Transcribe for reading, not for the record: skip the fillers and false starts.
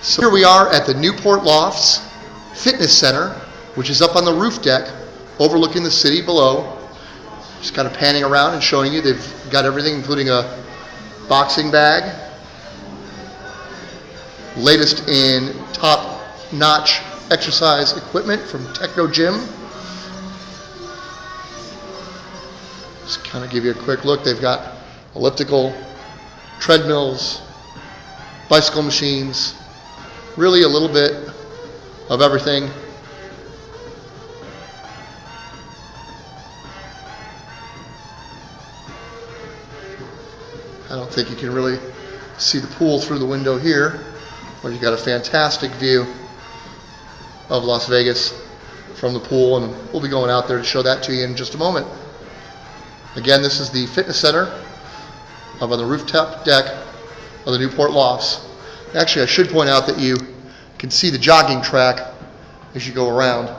So here we are at the Newport Lofts Fitness Center, which is up on the roof deck overlooking the city below. Just kind of panning around and showing you they've got everything, including a boxing bag, latest in top-notch exercise equipment from Techno Gym. Just kind of give you a quick look. They've got elliptical, treadmills, bicycle machines, really a little bit of everything. I don't think you can really see the pool through the window here, but you've got a fantastic view of Las Vegas from the pool, and we'll be going out there to show that to you in just a moment. Again, this is the fitness center up on the rooftop deck of the Newport Lofts. Actually, I should point out that you can see the jogging track as you go around.